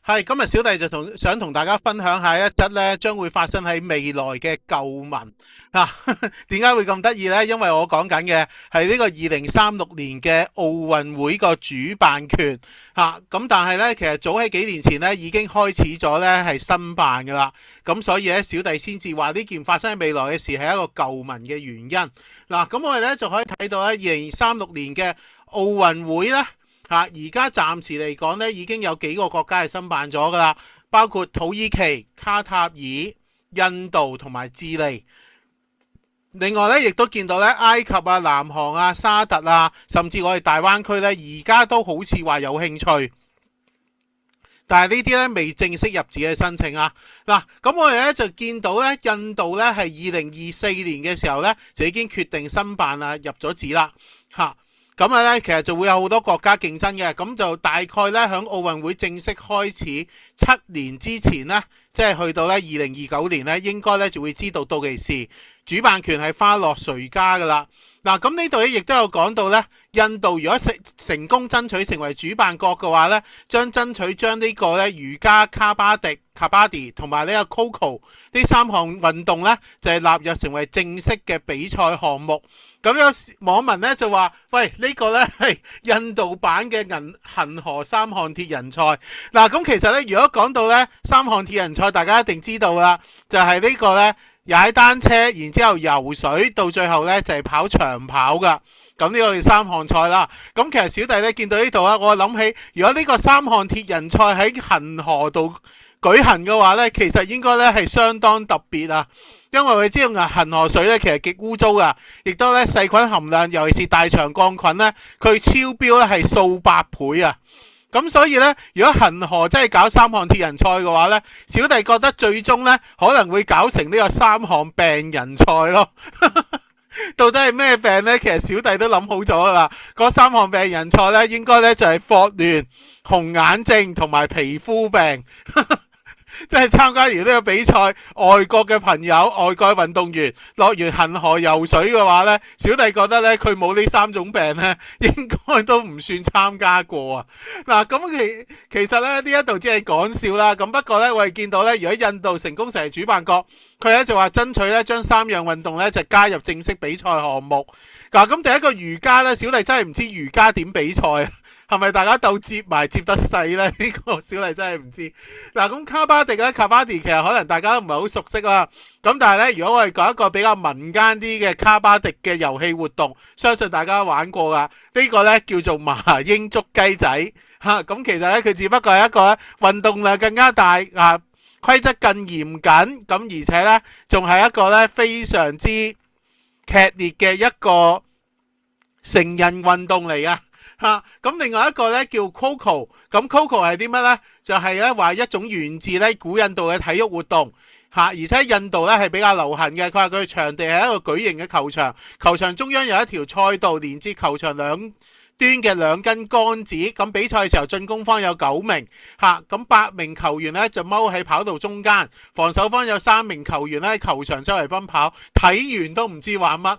係今日小弟就想同大家分享下一則咧，將會發生喺未來嘅舊聞啊。點解會咁得意呢？因為我講緊嘅係呢個2036年嘅奧運會個主辦權嚇。咁但係呢，其實早喺幾年前呢已經開始咗呢係申辦噶啦。咁所以咧，小弟先至話呢件發生喺未來嘅事係一個舊聞嘅原因。嗱，咁我哋咧就可以睇到咧2036年嘅奧運會咧。而家暫時嚟講咧，已經有幾個國家係申辦咗噶啦，包括土耳其、卡塔爾、印度同埋智利。另外咧，亦都見到咧，埃及啊、南韓啊、沙特啊，甚至我哋大灣區咧，而家都好似話有興趣。但係呢啲咧未正式入紙嘅申請啊。嗱，咁我哋咧就見到咧，印度咧係2024年嘅時候咧就已經決定申辦啦，入咗紙啦，嚇。咁啊咧，其實就會有好多國家競爭嘅，咁就大概咧響奧運會正式開始7年之前呢，即係去到咧2029年咧，應該咧就會知道到期時主辦權係花落誰家噶啦。嗱，咁呢度咧亦都有講到咧，印度如果成功爭取成為主辦國嘅話咧，將爭取將呢個咧瑜伽、卡巴迪同埋呢個 Coco 呢3項運動咧，就係納入成為正式嘅比賽項目。咁有網民咧就話：喂，呢個咧係印度版嘅恒河3項鐵人賽。嗱，咁其實咧，如果講到咧3項鐵人賽，大家一定知道啦，就係呢個咧踩單車，然之後游水，到最後咧就係跑長跑噶。咁呢個係3項賽啦。咁其實小弟咧見到呢度啊，我諗起如果呢個3項鐵人賽喺恒河度舉行嘅話咧，其實應該咧係相當特別啊。因為我哋知道恒河水咧其實極污糟噶，亦都咧細菌含量，尤其是大腸桿菌咧，佢超標咧係數百倍啊！咁所以咧，如果恒河真係搞3項鐵人賽嘅話咧，小弟覺得最終咧可能會搞成呢個3項病人賽咯。到底係咩病呢？其實小弟都諗好咗噶啦，嗰3項病人賽咧應該咧就係霍亂、紅眼症同埋皮膚病。即係參加完呢個比賽，外國嘅朋友、外國運動員落完恒河游水嘅話呢，小弟覺得呢，佢冇呢3種病呢，應該都唔算參加過啊。嗱，咁其實咧呢一度只係講笑啦。咁不過呢，我哋見到呢，如果印度成功成為主辦國，佢咧就話爭取呢將3樣運動呢就加入正式比賽項目。嗱，咁第一個瑜伽呢，小弟真係唔知瑜伽點比賽啊。係咪大家鬥接埋接得細咧？呢個小麗真係唔知。嗱，咁卡巴迪其實可能大家都唔係好熟悉啦。咁但係咧，如果我哋講一個比較民間啲嘅卡巴迪嘅遊戲活動，相信大家都玩過噶。呢個咧叫做麻鷹捉雞仔嚇。咁其實咧佢只不過係一個運動量更加大啊，規則更嚴謹。咁而且咧仲係一個咧非常之劇烈嘅一個成人運動嚟啊！咁另外一個咧叫 Coco， 咁 Coco 係啲乜呢？就係咧話一種源自咧古印度嘅體育活動，而且印度咧係比較流行嘅。佢話佢場地係一個巨型嘅球場，球場中央有一條賽道連接球場兩端嘅2根桿子。咁比賽嘅時候進攻方有9名，咁8名球員咧就踎喺跑道中間，防守方有3名球員咧喺球場周圍奔跑，睇完都唔知玩乜。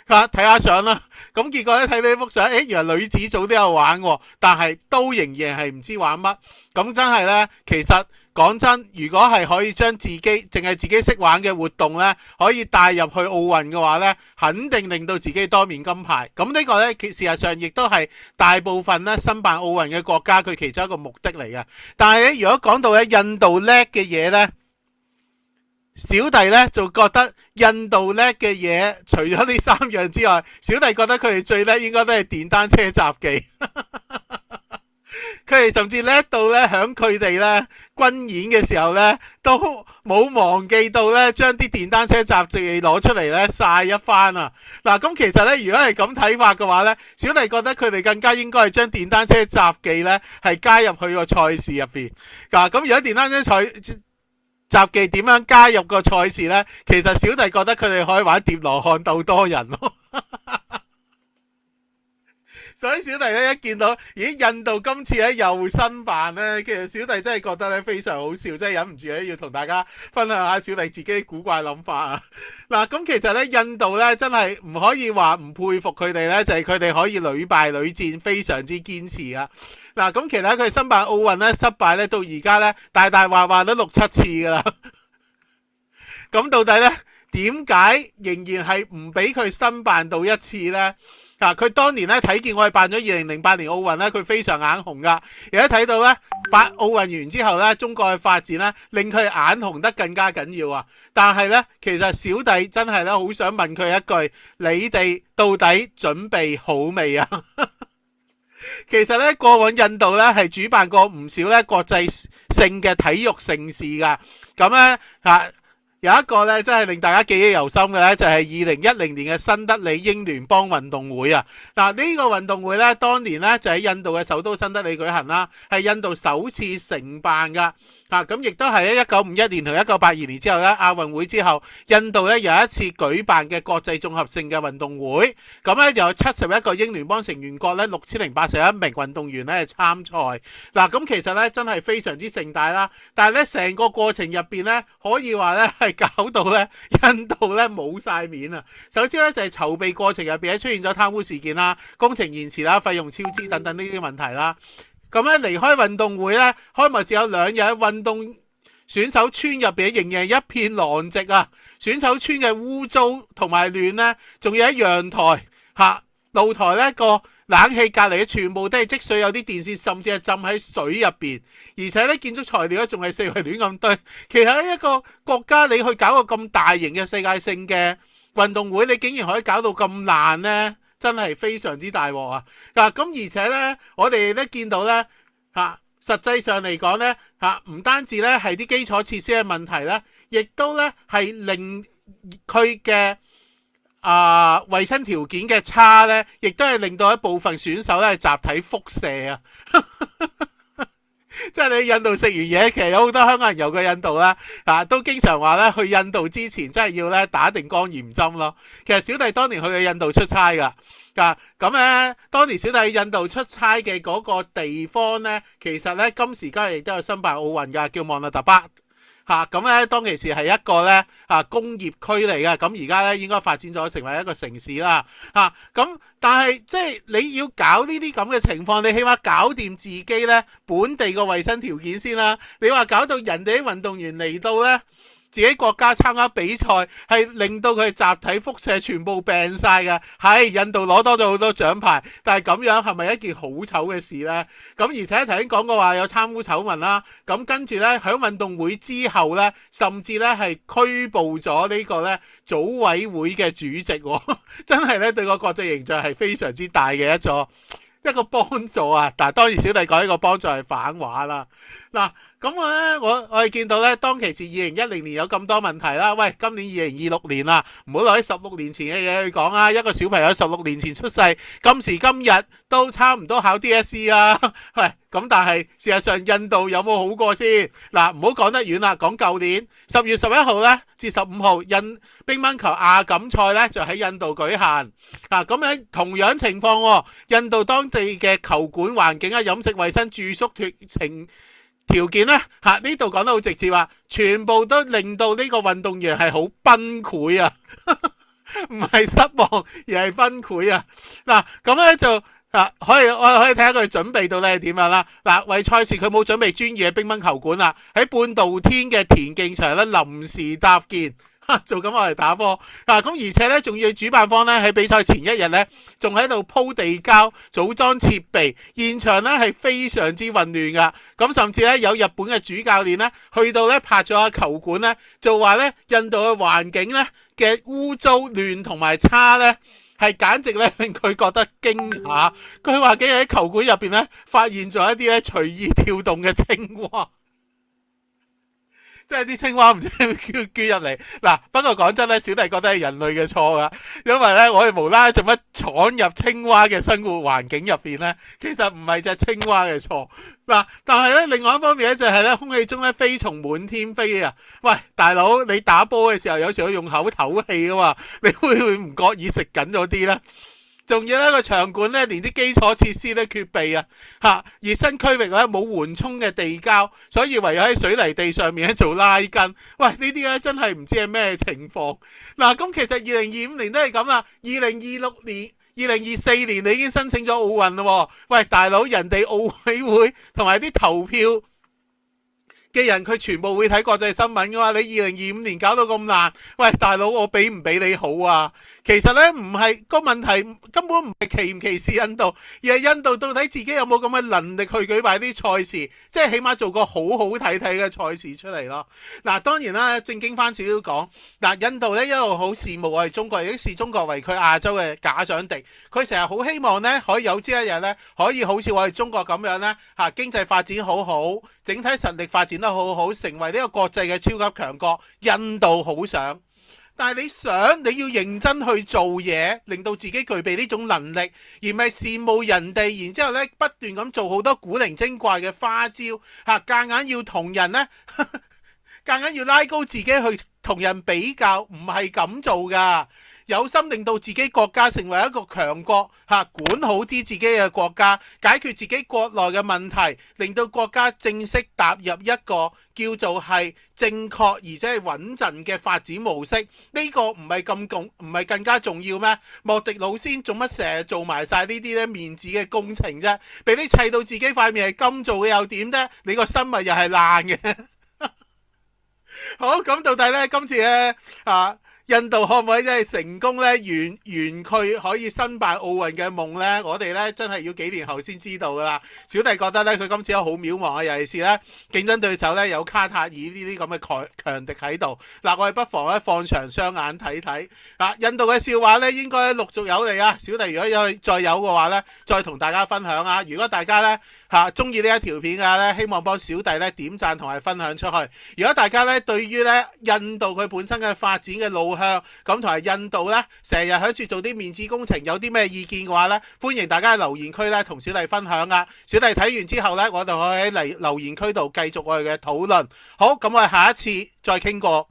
睇下相啦。咁結果咧睇到呢幅相，原來女子組都有玩，但係都仍然係唔知玩乜。咁真係呢，其實講真，如果係可以將自己淨係自己識玩嘅活動呢，可以帶入去奧運嘅話呢，肯定令到自己多面金牌。咁呢個呢，事實上亦都係大部分呢申辦奧運嘅國家佢其中一個目的嚟嘅。但係咧，如果講到咧印度叻嘅嘢呢，小弟咧就覺得印度叻嘅嘢，除咗呢3樣之外，小弟覺得佢哋最叻應該都係電單車雜技。佢哋甚至叻到咧，響佢哋咧軍演嘅時候咧，都冇忘記到咧，將啲電單車雜技攞出嚟咧曬一番啊！嗱，咁其實咧，如果係咁睇法嘅話咧，小弟覺得佢哋更加應該係將電單車雜技咧係加入去個賽事入邊。嗱，咁如果電單車雜技點樣加入個賽事呢？其實小弟覺得佢哋可以玩疊羅漢鬥多人咯。所以小弟咧一見到，咦，印度今次咧又申辦咧，其實小弟真係覺得咧非常好笑，真係忍唔住咧要同大家分享下小弟自己古怪諗法啊！嗱，咁其實咧印度咧真係唔可以話唔佩服佢哋咧，就係佢哋可以屢敗屢戰，非常之堅持啊！嗱，咁其實佢申辦奧運咧失敗咧到而家咧大大話話都6、7次噶啦，咁到底咧點解仍然係唔俾佢申辦到一次咧？佢當年咧睇見我哋辦咗2008年奧運咧，佢非常眼紅噶。而家睇到咧，奧運完之後咧，中國嘅發展咧，令佢眼紅得更加緊要啊！但係咧，其實小弟真係咧好想問佢一句：你哋到底準備好未啊？其實咧，過往印度咧係主辦過唔少咧國際性嘅體育盛事噶。咁咧有一個咧，真係令大家記憶猶新嘅咧，就係2010年嘅新德里英聯邦運動會啊！嗱，呢個運動會咧，當年咧就喺印度嘅首都新德里舉行啦，係印度首次承辦噶。咁亦都係喺1951年同1982年之後咧，亞運會之後，印度咧有一次舉辦嘅國際綜合性嘅運動會。咁咧就有71個英聯邦成員國咧，6081名運動員咧參賽。嗱，咁其實咧真係非常之盛大啦。但係咧成個過程入邊咧，可以話咧係搞到咧印度咧冇晒面啊！首先咧就係籌備過程入邊咧出現咗貪污事件啦、工程延遲啦、費用超支等等呢啲問題啦。咁咧離開運動會咧，開幕只有2日，運動選手村入邊仍然係一片狼藉啊！選手村嘅污糟同埋亂咧，仲有一陽台露台咧個冷氣隔離嘅全部都係積水，有啲電線甚至係浸喺水入邊，而且咧建築材料咧仲係四圍亂咁堆。其實喺一個國家你去搞個咁大型嘅世界性嘅運動會，你竟然可以搞到咁爛咧？真係非常之大鑊啊！咁而且咧，我哋咧見到咧實際上嚟講咧唔單止咧係啲基礎設施嘅問題咧，亦都咧係令佢嘅衛生條件嘅差咧，亦都係令到一部分選手咧集體輻射啊！即係你印度食完嘢，其實有好多香港人遊過印度啦，都經常話咧去印度之前真係要咧打定肝炎針咯。其實小弟當年去印度出差噶，咁咧當年小弟去印度出差嘅嗰個地方咧，其實咧今時今日亦都有申辦奧運噶，叫莫納特巴。咁咧當其時係一個咧工業區嚟嘅，咁而家咧應該發展咗成為一個城市啦。咁但係即係你要搞呢啲咁嘅情況，你起碼搞掂自己咧本地個衛生條件先啦。你話搞到人哋啲運動員嚟到咧自己國家參加比賽，係令到佢集體輻射全部病晒嘅。係印度攞多咗好多獎牌，但係咁樣係咪一件好醜嘅事呢？咁而且頭先講過話有貪污醜聞啦，咁跟住咧喺運動會之後咧，甚至咧係拘捕咗呢個咧組委會嘅主席，真係咧對個國際形象係非常之大嘅一個幫助啊！但係當然小弟講呢個幫助係反話啦。咁咧我哋見到咧當其時2010年有咁多問題啦，喂，今年2026年啦，唔好攞啲16年前嘅嘢去講啊！一個小朋友16年前出世，今時今日都差唔多考 DSE 啊！喂，咁但係事實上印度有冇好過先？唔好講得遠啦，講舊年10月11號咧至15號，乒乓球亞錦賽咧就喺印度舉行。咁樣同樣情況，印度當地嘅球館環境啊、飲食衛生、住宿條件咧，呢度講得好直接話，全部都令到呢個運動員係好崩潰啊！唔係失望，而係崩潰啊！咁咧就我可以睇下佢準備到底係點樣啦。為賽事佢冇準備專業嘅乒乓球館啦，喺半露天嘅田徑場咧臨時搭建。做咁我嚟打波咁而且咧仲要主辦方咧喺比賽前一日咧仲喺度鋪地膠、組裝設備，現場咧係非常之混亂噶。咁甚至咧有日本嘅主教練咧去到咧拍咗下球館咧，就話咧印度嘅環境咧嘅污糟亂同埋差咧係簡直咧令佢覺得驚訝。佢話竟然喺球館入邊咧發現咗一啲咧隨意跳動嘅青蛙。即係啲青蛙唔知叫入嚟不過講真咧，小弟覺得係人類嘅錯噶，因為咧我哋無啦啦做乜闖入青蛙嘅生活環境入邊咧？其實唔係隻青蛙嘅錯但係咧另外一方面咧就係咧空氣中咧飛蟲滿天飛啊！喂，大佬，你打波嘅時候有時候用口唞氣噶嘛，你會唔覺意食緊咗啲咧？仲要一個場館咧，連啲基礎設施都缺備啊！嚇，熱身區域咧冇緩衝嘅地膠，所以唯有喺水泥地上面咧做拉筋。喂，呢啲咧真係唔知係咩情況。嗱，咁其實2025年都係咁啦，2026年、2024年你已經申請咗奧運咯。喂，大佬，人哋奧委會同埋啲投票嘅人，佢全部會睇國際新聞噶嘛？你2025年搞到咁難，喂，大佬，我俾唔俾你好啊？其實咧唔係個問題，根本唔係歧唔歧視印度，而係印度到底自己有冇咁嘅能力去舉辦啲賽事，即係起碼做個好好睇睇嘅賽事出嚟咯。嗱，當然啦，正經翻少少講，嗱，印度咧一路好羨慕我哋中國，亦都視中國為佢亞洲嘅假想敵。佢成日好希望咧，可以有朝一日咧，可以好似我哋中國咁樣咧，嚇經濟發展好好，整體實力發展得好好，成為呢個國際嘅超級強國。印度好想。但係你要認真去做嘢，令到自己具備呢種能力，而唔係羨慕人哋，然之後咧不斷咁做好多古靈精怪嘅花招，嚇夾硬要同人咧，夾硬要拉高自己去同人比較，唔係咁做噶。有心令到自己國家成為一個強國，管好啲自己嘅國家，解決自己國內嘅問題，令到國家正式踏入一個叫做係正確而且係穩陣嘅發展模式。呢個唔係更加重要咩？莫迪老先做乜成日做埋晒呢啲咧面子嘅工程啫？俾你砌到自己塊面係金做嘅又點啫？你個心咪又係爛嘅。好，咁到底咧今次咧印度可唔可以真係成功咧圓佢可以申辦奧運嘅夢咧？我哋咧真係要幾年後先知道噶啦。小弟覺得咧佢今次都好渺茫啊，尤其是咧競爭對手咧有卡塔爾呢啲咁嘅強敵喺度。嗱，我哋不妨咧放長雙眼睇睇。印度嘅笑話咧應該陸續有嚟啊！小弟如果再有嘅話咧，再同大家分享啊！如果大家咧中意呢一條片嘅咧，希望幫小弟咧點讚同埋分享出去。如果大家咧對於咧印度佢本身嘅發展嘅路向咁同埋印度咧成日喺處做啲面子工程，有啲咩意見嘅話咧，歡迎大家喺留言區咧同小弟分享啊！小弟睇完之後咧，我哋可以喺留言區度繼續我哋嘅討論。好，咁我哋下一次再傾過。